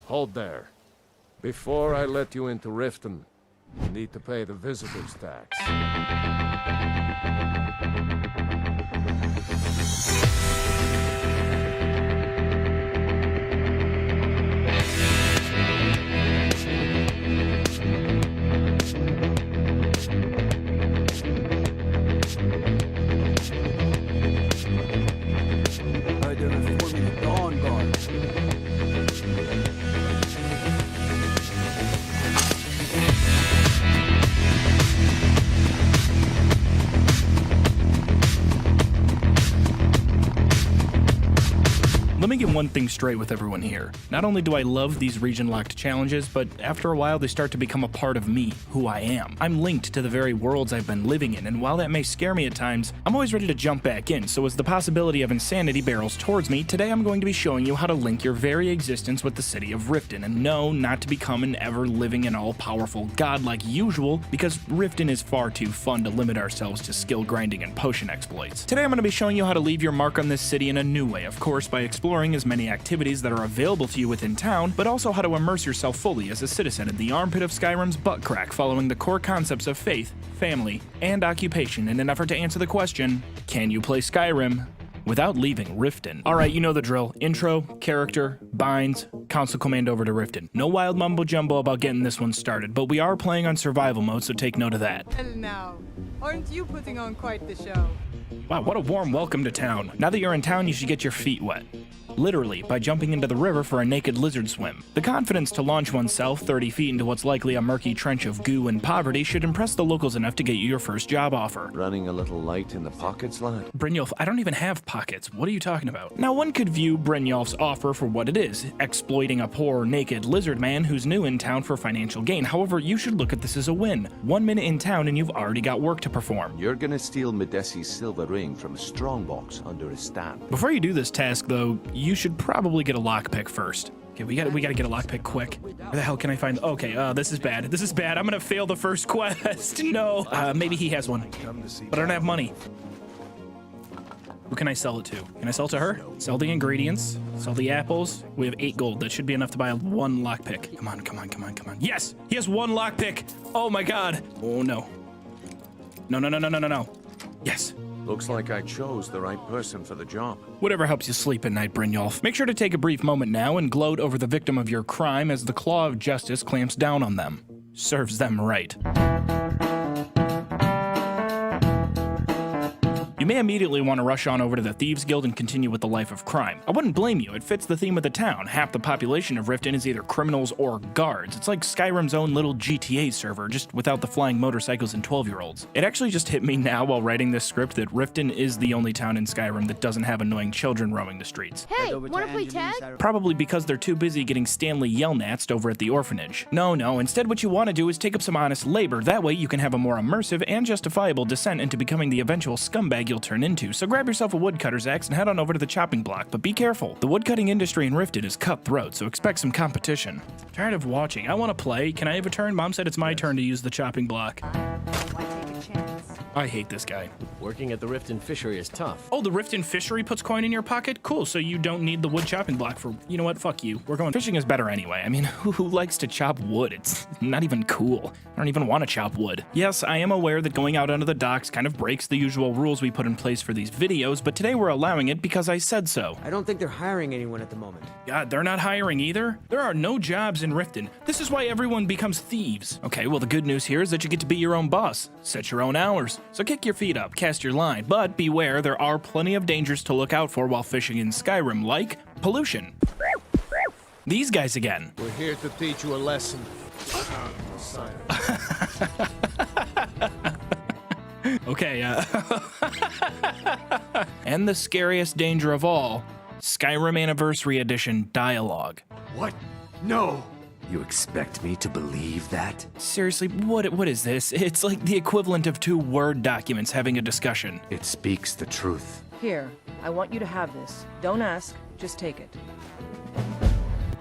Hold there. Before I let you into Riften, you need to pay the visitor's tax. Let me get one thing straight with everyone here. Not only do I love these region-locked challenges, but after a while they start to become a part of me, who I am. I'm linked to the very worlds I've been living in, and while that may scare me at times, I'm always ready to jump back in, so as the possibility of insanity barrels towards me, today I'm going to be showing you how to link your very existence with the city of Riften, and no, not to become an ever-living and all-powerful god like usual, because Riften is far too fun to limit ourselves to skill grinding and potion exploits. Today I'm going to be showing you how to leave your mark on this city in a new way, of course by exploring as many activities that are available to you within town, but also how to immerse yourself fully as a citizen in the armpit of Skyrim's butt crack, following the core concepts of faith, family, and occupation in an effort to answer the question, can you play Skyrim without leaving Riften? Alright, you know the drill. Intro, character, binds, console command over to Riften. No wild mumbo jumbo about getting this one started, but we are playing on survival mode, so take note of that. Well now, aren't you putting on quite the show? Wow, what a warm welcome to town. Now that you're in town, you should get your feet wet. Literally, by jumping into the river for a naked lizard swim. The confidence to launch oneself 30 feet into what's likely a murky trench of goo and poverty should impress the locals enough to get you your first job offer. Running a little light in the pockets, lad? Brynjolf, I don't even have pockets. What are you talking about? Now, one could view Brynjolf's offer for what it is, exploiting a poor, naked lizard man who's new in town for financial gain. However, you should look at this as a win. 1 minute in town and you've already got work to perform. You're gonna steal Medesi's silver ring from a strongbox under his stand. Before you do this task, though, you should probably get a lockpick first. Okay, we gotta get a lockpick quick. Where the hell can I find? Okay, this is bad. This is bad. I'm gonna fail the first quest. No. Maybe he has one, but I don't have money. Who can I sell it to? Can I sell it to her? Sell the ingredients. Sell the apples. We have 8 gold. That should be enough to buy 1 lockpick. Come on, come on, come on, come on. Yes, he has 1 lockpick. Oh my god. Oh no. No, no, no, no, no, no, no. Yes. Looks like I chose the right person for the job. Whatever helps you sleep at night, Brynjolf. Make sure to take a brief moment now and gloat over the victim of your crime as the claw of justice clamps down on them. Serves them right. You may immediately want to rush on over to the Thieves Guild and continue with the life of crime. I wouldn't blame you, it fits the theme of the town. Half the population of Riften is either criminals or guards. It's like Skyrim's own little GTA server, just without the flying motorcycles and 12-year-olds. It actually just hit me now while writing this script that Riften is the only town in Skyrim that doesn't have annoying children roaming the streets. Hey, wanna play tag? Probably because they're too busy getting Stanley yell-natzed over at the orphanage. No, instead what you want to do is take up some honest labor, that way you can have a more immersive and justifiable descent into becoming the eventual scumbag you'll turn into, so grab yourself a woodcutter's axe and head on over to the chopping block, but be careful. The woodcutting industry in Riften is cutthroat, so expect some competition. Tired of watching. I want to play. Can I have a turn? Mom said it's my turn to use the chopping block. I hate this guy. Working at the Riften fishery is tough. Oh, the Riften fishery puts coin in your pocket? Cool, so you don't need the wood chopping block for... You know what? Fuck you. We're going... Fishing is better anyway. I mean, who likes to chop wood? It's not even cool. I don't even want to chop wood. Yes, I am aware that going out onto the docks kind of breaks the usual rules we put in place for these videos, but today we're allowing it because I said so. I don't think they're hiring anyone at the moment. God, they're not hiring either? There are no jobs in Riften. This is why everyone becomes thieves. Okay, well the good news here is that you get to be your own boss. Set your own hours. So kick your feet up, cast your line, but beware, there are plenty of dangers to look out for while fishing in Skyrim, like pollution. These guys again. We're here to teach you a lesson. Okay, and the scariest danger of all, Skyrim Anniversary Edition dialogue. What? No! You expect me to believe that? Seriously, what is this? It's like the equivalent of 2 Word documents having a discussion. It speaks the truth. Here, I want you to have this. Don't ask, just take it.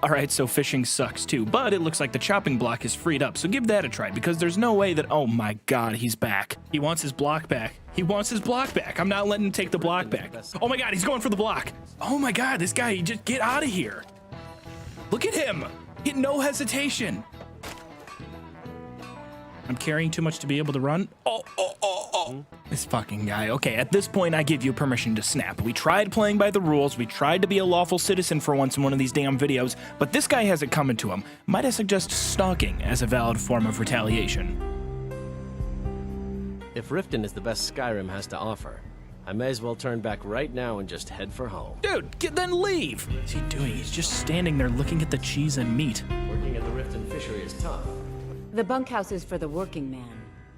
Alright, so fishing sucks too, but it looks like the chopping block is freed up, so give that a try, because there's no way that... Oh my god, he's back. He wants his block back. He wants his block back. I'm not letting him take the block back. Oh my god, he's going for the block. Oh my god, this guy, just get out of here. Look at him. No hesitation. I'm carrying too much to be able to run. Oh. This fucking guy. Okay, at this point, I give you permission to snap. We tried playing by the rules. We tried to be a lawful citizen for once in one of these damn videos, but this guy has it coming to him. Might I suggest stalking as a valid form of retaliation? If Riften is the best Skyrim has to offer, I may as well turn back right now and just head for home. Dude, then leave. What's he doing? He's just standing there looking at the cheese and meat. Working at the Riften fishery is tough. The bunkhouse is for the working man,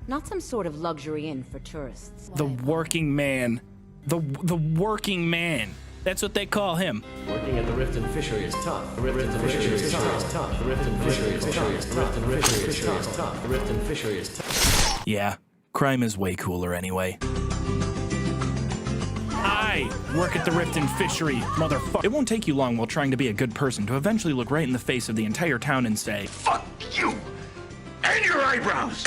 not some sort of luxury inn for tourists. The working man. The working man. That's what they call him. Working at the Riften fishery is tough. The Riften fishery is tough. The Riften fishery is tough. The Riften fishery is tough. The Riften fishery is tough. Yeah, crime is way cooler anyway. I work at the Riften fishery, motherfucker. It won't take you long while trying to be a good person to eventually look right in the face of the entire town and say, Fuck you! And your eyebrows!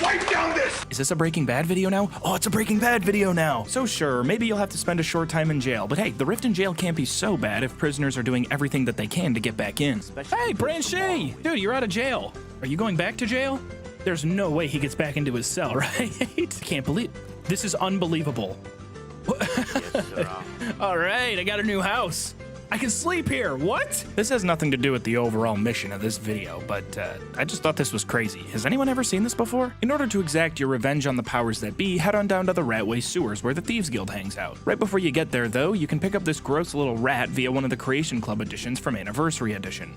Wipe down this! is this a Breaking Bad video now? Oh, it's a Breaking Bad video now. So sure, maybe you'll have to spend a short time in jail, but hey, the Riften jail can't be so bad if prisoners are doing everything that they can to get back in. Hey, Branchy! Dude, you're out of jail. Are you going back to jail? There's no way he gets back into his cell, right? Can't believe this is unbelievable. All right, I got a new house. I can sleep here. What? This has nothing to do with the overall mission of this video, but I just thought this was crazy. Has anyone ever seen this before? In order to exact your revenge on the powers that be, head on down to the Ratway sewers where the Thieves Guild hangs out. Right before you get there, though, you can pick up this gross little rat via one of the Creation Club editions from Anniversary Edition.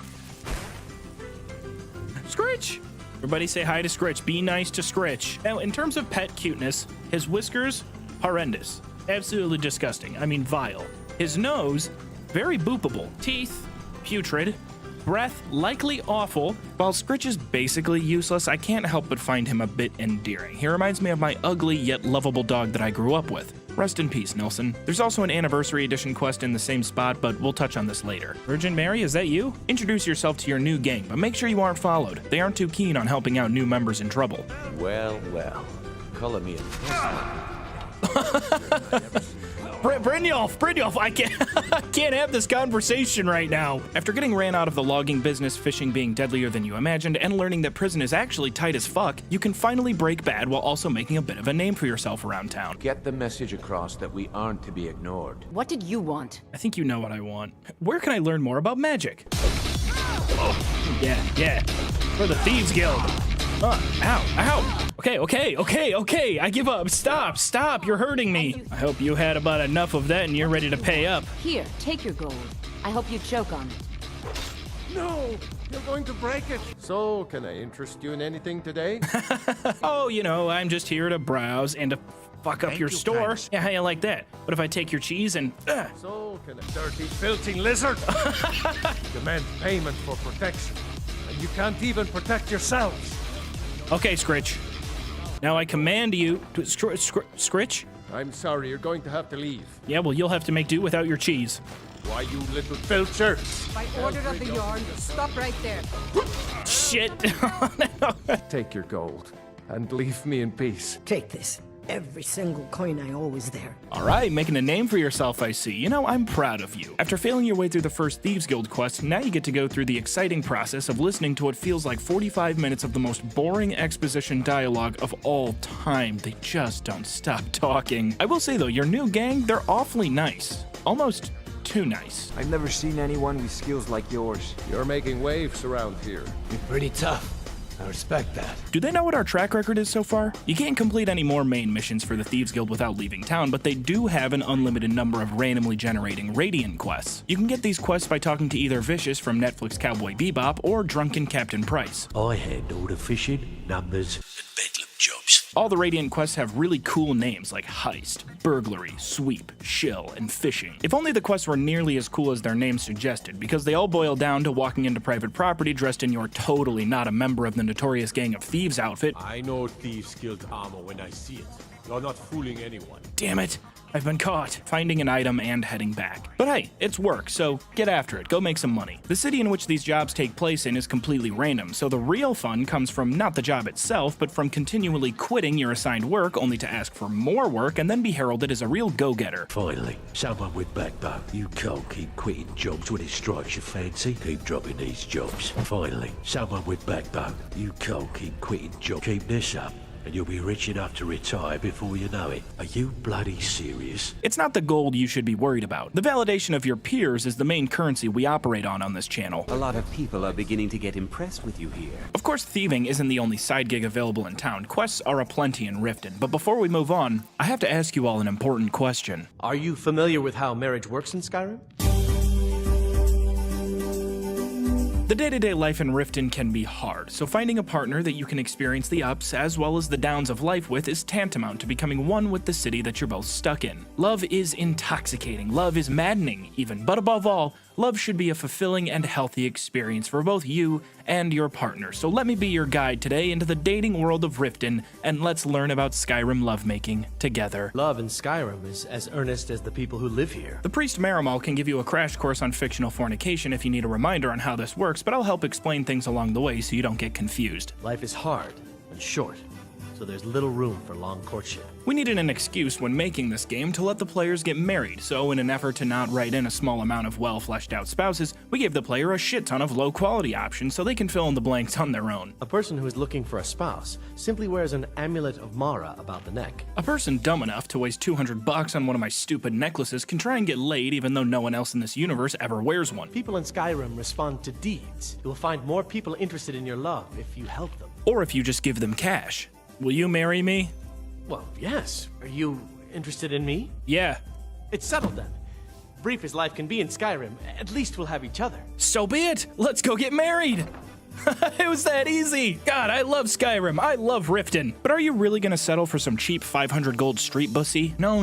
Scritch! Everybody say hi to Scritch. Be nice to Scritch. Now, in terms of pet cuteness, his whiskers, horrendous. Absolutely disgusting. I mean, vile. His nose, very boopable. Teeth, putrid. Breath, likely awful. While Scritch is basically useless, I can't help but find him a bit endearing. He reminds me of my ugly yet lovable dog that I grew up with. Rest in peace, Nelson. There's also an Anniversary Edition quest in the same spot, but we'll touch on this later. Virgin Mary, is that you? Introduce yourself to your new gang, but make sure you aren't followed. They aren't too keen on helping out new members in trouble. Well, color me Brynjolf, I can't have this conversation right now. After getting ran out of the logging business, fishing being deadlier than you imagined, and learning that prison is actually tight as fuck, you can finally break bad while also making a bit of a name for yourself around town. Get the message across that we aren't to be ignored. What did you want? I think you know what I want. Where can I learn more about magic? Oh, yeah. For the Thieves Guild. Ow. Okay. I give up. Stop. You're hurting me. I hope you had about enough of that and you're ready to pay up. Here, take your gold. I hope you choke on it. No! You're going to break it! So, can I interest you in anything today? Oh, I'm just here to browse and to fuck up your store. thanks. Yeah, how you like that? What if I take your cheese and... So, can I... Dirty, filthy lizard! Demand payment for protection. And you can't even protect yourselves. Okay, Scritch. Now I command you to... Scritch? I'm sorry, you're going to have to leave. Yeah, well, you'll have to make do without your cheese. Why, you little filcher! By order of the Yarn, stop right there. Shit. Take your gold, and leave me in peace. Take this. Every single coin I owe is there. All right, making a name for yourself, I see. I'm proud of you. After failing your way through the first Thieves Guild quest, now you get to go through the exciting process of listening to what feels like 45 minutes of the most boring exposition dialogue of all time. They just don't stop talking. I will say though, your new gang, they're awfully nice. Almost too nice. I've never seen anyone with skills like yours. You're making waves around here. You're pretty tough. I respect that. Do they know what our track record is so far? You can't complete any more main missions for the Thieves Guild without leaving town, but they do have an unlimited number of randomly generating Radiant quests. You can get these quests by talking to either Vicious from Netflix Cowboy Bebop or Drunken Captain Price. I had all the fishing, numbers, and bedlam jobs. All the Radiant quests have really cool names like Heist, Burglary, Sweep, Shill, and Fishing. If only the quests were nearly as cool as their names suggested, because they all boil down to walking into private property dressed in your totally not a member of the notorious Gang of Thieves outfit. I know Thieves Guild armor when I see it. You're not fooling anyone. Damn it. I've been caught, finding an item and heading back. But hey, it's work, so get after it, go make some money. The city in which these jobs take place in is completely random, so the real fun comes from not the job itself, but from continually quitting your assigned work only to ask for more work and then be heralded as a real go-getter. Finally, someone with backbone. You can't keep quitting jobs when it strikes your fancy. Keep dropping these jobs. Finally, someone with backbone. You can't keep quitting jobs. Keep this up, and you'll be rich enough to retire before you know it. Are you bloody serious? It's not the gold you should be worried about. The validation of your peers is the main currency we operate on this channel. A lot of people are beginning to get impressed with you here. Of course, thieving isn't the only side gig available in town. Quests are aplenty in Riften, but before we move on, I have to ask you all an important question. Are you familiar with how marriage works in Skyrim? The day-to-day life in Riften can be hard, so finding a partner that you can experience the ups as well as the downs of life with is tantamount to becoming one with the city that you're both stuck in. Love is intoxicating, love is maddening even, but above all, love should be a fulfilling and healthy experience for both you and your partner. So let me be your guide today into the dating world of Riften, and let's learn about Skyrim lovemaking together. Love in Skyrim is as earnest as the people who live here. The priest Marimal can give you a crash course on fictional fornication if you need a reminder on how this works, but I'll help explain things along the way so you don't get confused. Life is hard and short, so there's little room for long courtship. We needed an excuse when making this game to let the players get married, so in an effort to not write in a small amount of well-fleshed-out spouses, we gave the player a shit ton of low-quality options so they can fill in the blanks on their own. A person who is looking for a spouse simply wears an amulet of Mara about the neck. A person dumb enough to waste $200 on one of my stupid necklaces can try and get laid even though no one else in this universe ever wears one. People in Skyrim respond to deeds. You will find more people interested in your love if you help them. Or if you just give them cash. Will you marry me? Well, yes. Are you interested in me? Yeah. It's settled then. Brief as life can be in Skyrim, at least we'll have each other. So be it! Let's go get married! It was that easy! God, I love Skyrim, I love Riften. But are you really gonna settle for some cheap 500 gold street bussy? No.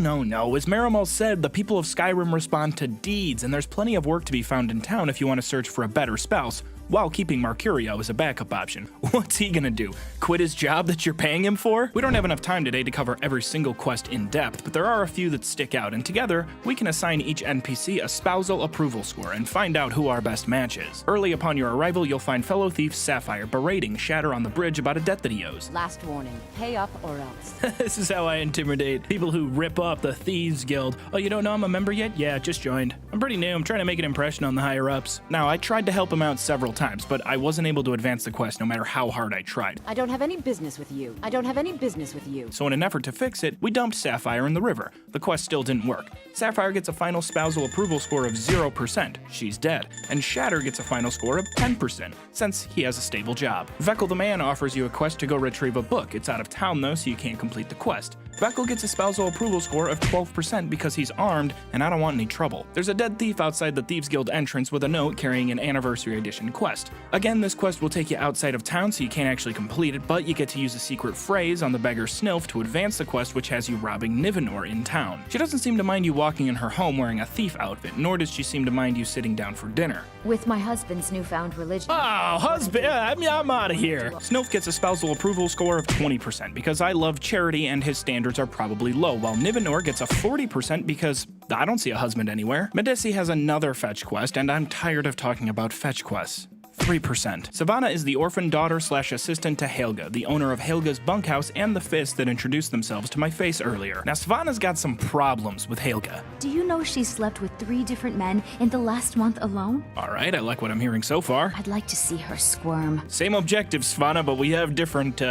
As Marimal said, the people of Skyrim respond to deeds, and there's plenty of work to be found in town if you want to search for a better spouse, while keeping Mercurio as a backup option. What's he gonna do? Quit his job that you're paying him for? We don't have enough time today to cover every single quest in depth, but there are a few that stick out, and together, we can assign each NPC a spousal approval score and find out who our best match is. Early upon your arrival, you'll find fellow thief Sapphire berating Shatter on the bridge about a debt that he owes. Last warning, pay up or else. This is how I intimidate people who rip off the Thieves Guild. Oh, you don't know I'm a member yet? Yeah, just joined. I'm pretty new, I'm trying to make an impression on the higher-ups. Now, I tried to help him out several times, but I wasn't able to advance the quest no matter how hard I tried. I don't have any business with you. I don't have any business with you. So in an effort to fix it, we dumped Sapphire in the river. The quest still didn't work. Sapphire gets a final spousal approval score of 0%. She's dead. And Shatter gets a final score of 10%, since he has a stable job. Vekel the man offers you a quest to go retrieve a book. It's out of town though, so you can't complete the quest. Vekel gets a spousal approval score of 12% because he's armed, and I don't want any trouble. There's a dead thief outside the Thieves Guild entrance with a note carrying an Anniversary Edition quest. Again, this quest will take you outside of town, so you can't actually complete it, but you get to use a secret phrase on the beggar Snilf to advance the quest, which has you robbing Nivenor in town. She doesn't seem to mind you walking in her home wearing a thief outfit, nor does she seem to mind you sitting down for dinner. With my husband's newfound religion. Oh, husband, I'm out of here. Snilf gets a spousal approval score of 20% because I love charity and his standards are probably low, while Nivenor gets a 40% because I don't see a husband anywhere. Medici has another fetch quest, and I'm tired of talking about fetch quests. 3%. Savannah is the orphan daughter/assistant to Helga, the owner of Helga's bunkhouse and the fist that introduced themselves to my face earlier. Now, Savannah's got some problems with Helga. Do you know she slept with 3 different men in the last month alone? Alright, I like what I'm hearing so far. I'd like to see her squirm. Same objective, Savannah, but we have different,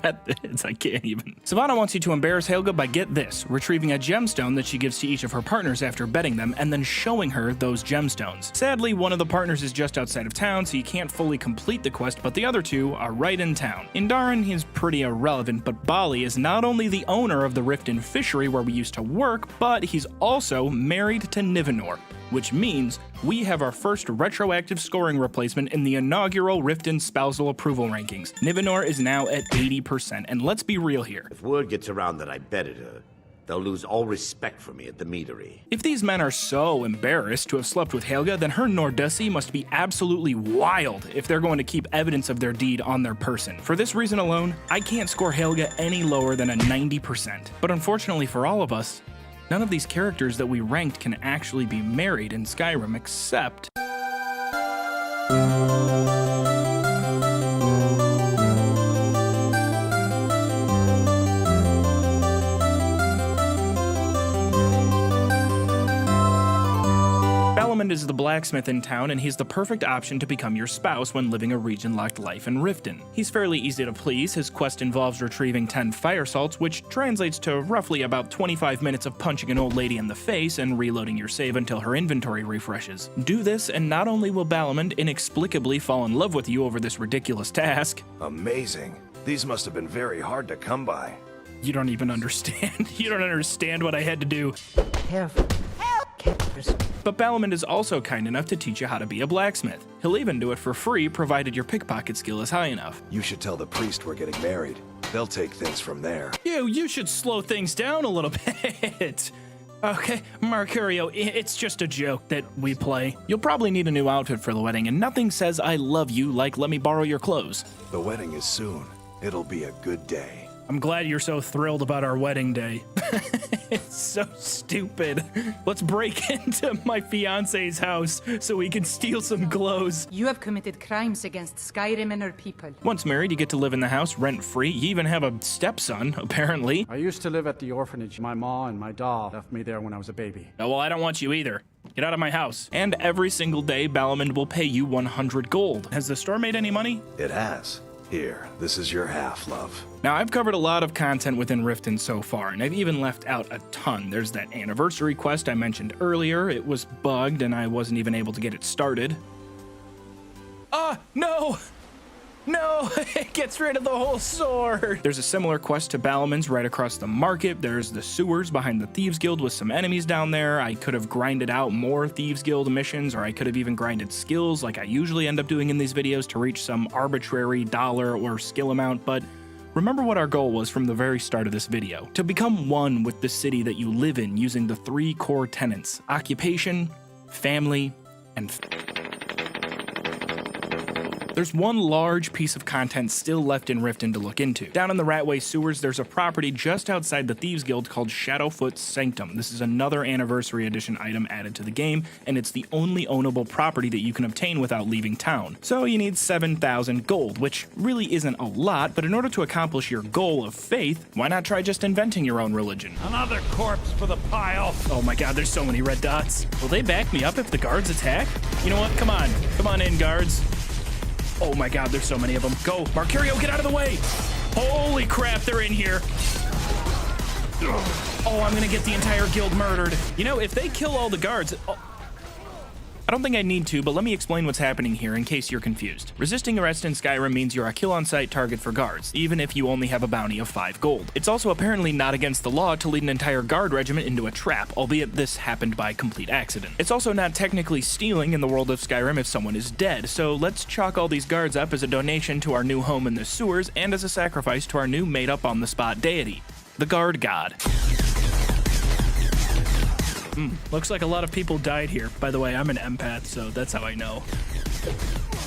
methods. I can't even. Savannah wants you to embarrass Helga by, get this, retrieving a gemstone that she gives to each of her partners after betting them and then showing her those gemstones. Sadly, one of the partners is just outside of town, so you can't fully complete the quest, but the other 2 are right in town. In Darin, he's pretty irrelevant, but Bali is not only the owner of the Riften fishery where we used to work, but he's also married to Nivenor, which means we have our first retroactive scoring replacement in the inaugural Riften spousal approval rankings. Nivenor is now at 80%, and let's be real here. If word gets around that I betted her, they'll lose all respect for me at the meadery. If these men are so embarrassed to have slept with Helga, then her Nordussy must be absolutely wild if they're going to keep evidence of their deed on their person. For this reason alone, I can't score Helga any lower than a 90%. But unfortunately for all of us, none of these characters that we ranked can actually be married in Skyrim except... Balmond is the blacksmith in town, and he's the perfect option to become your spouse when living a region-locked life in Riften. He's fairly easy to please. His quest involves retrieving 10 fire salts, which translates to roughly about 25 minutes of punching an old lady in the face and reloading your save until her inventory refreshes. Do this, and not only will Balmond inexplicably fall in love with you over this ridiculous task. Amazing. These must have been very hard to come by. You don't even understand. You don't understand what I had to do. Careful. But Balmond is also kind enough to teach you how to be a blacksmith. He'll even do it for free, provided your pickpocket skill is high enough. You should tell the priest we're getting married. They'll take things from there. You should slow things down a little bit. Okay, Mercurio, it's just a joke that we play. You'll probably need a new outfit for the wedding, and nothing says I love you like let me borrow your clothes. The wedding is soon. It'll be a good day. I'm glad you're so thrilled about our wedding day. It's so stupid. Let's break into my fiance's house so we can steal some clothes. You have committed crimes against Skyrim and her people. Once married, you get to live in the house rent-free. You even have a stepson, apparently. I used to live at the orphanage. My ma and my doll left me there when I was a baby. Oh, well, I don't want you either. Get out of my house. And every single day, Balmond will pay you 100 gold. Has the store made any money? It has. Here, this is your half, love. Now, I've covered a lot of content within Riften so far, and I've even left out a ton. There's that anniversary quest I mentioned earlier. It was bugged, and I wasn't even able to get it started. No! No, it gets rid of the whole sword. There's a similar quest to Balmond's right across the market. There's the sewers behind the Thieves Guild with some enemies down there. I could have grinded out more Thieves Guild missions, or I could have even grinded skills like I usually end up doing in these videos to reach some arbitrary dollar or skill amount, but remember what our goal was from the very start of this video: to become one with the city that you live in using the 3 core tenets: occupation, family, and There's one large piece of content still left in Riften to look into. Down in the Ratway sewers, there's a property just outside the Thieves Guild called Shadowfoot's Sanctum. This is another Anniversary Edition item added to the game, and it's the only ownable property that you can obtain without leaving town. So you need 7,000 gold, which really isn't a lot, but in order to accomplish your goal of faith, why not try just inventing your own religion? Another corpse for the pile. Oh my god, there's so many red dots. Will they back me up if the guards attack? You know what? Come on in, guards. Oh my god, there's so many of them. Go, Mercurio, get out of the way! Holy crap, they're in here. Oh, I'm gonna get the entire guild murdered. You know, if they kill all the guards... I don't think I need to, but let me explain what's happening here in case you're confused. Resisting arrest in Skyrim means you're a kill-on-sight target for guards, even if you only have a bounty of 5 gold. It's also apparently not against the law to lead an entire guard regiment into a trap, albeit this happened by complete accident. It's also not technically stealing in the world of Skyrim if someone is dead, so let's chalk all these guards up as a donation to our new home in the sewers and as a sacrifice to our new made-up on-the-spot deity, the Guard God. Looks like a lot of people died here. By the way, I'm an empath, so that's how I know.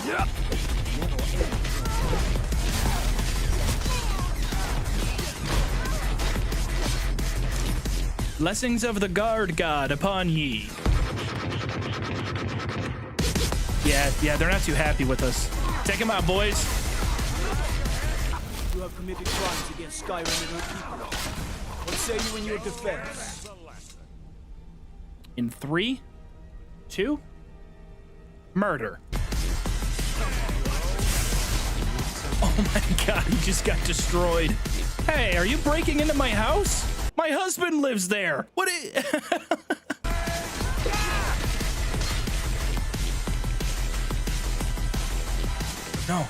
Yeah. Blessings of the Guard God upon ye. Yeah, they're not too happy with us. Take him out, boys. You have committed crimes against Skyrim and her people. What say you in your defense? In 3, 2, murder. Oh my god, he just got destroyed. Hey, are you breaking into my house? My husband lives there. What is... No.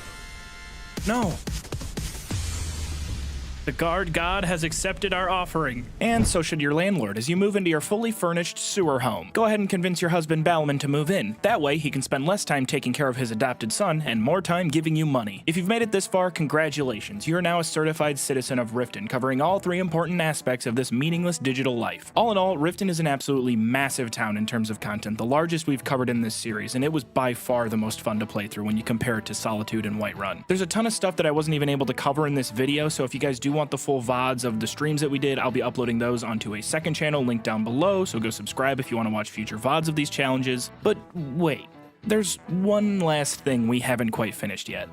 The guard god has accepted our offering. And so should your landlord as you move into your fully furnished sewer home. Go ahead and convince your husband Balman to move in. That way he can spend less time taking care of his adopted son and more time giving you money. If you've made it this far, congratulations. You're now a certified citizen of Riften, covering all 3 important aspects of this meaningless digital life. All in all, Riften is an absolutely massive town in terms of content, the largest we've covered in this series, and it was by far the most fun to play through when you compare it to Solitude and Whiterun. There's a ton of stuff that I wasn't even able to cover in this video, so if you guys do want the full VODs of the streams that we did, I'll be uploading those onto a second channel linked down below, so go subscribe if you want to watch future VODs of these challenges. But wait, there's one last thing we haven't quite finished yet.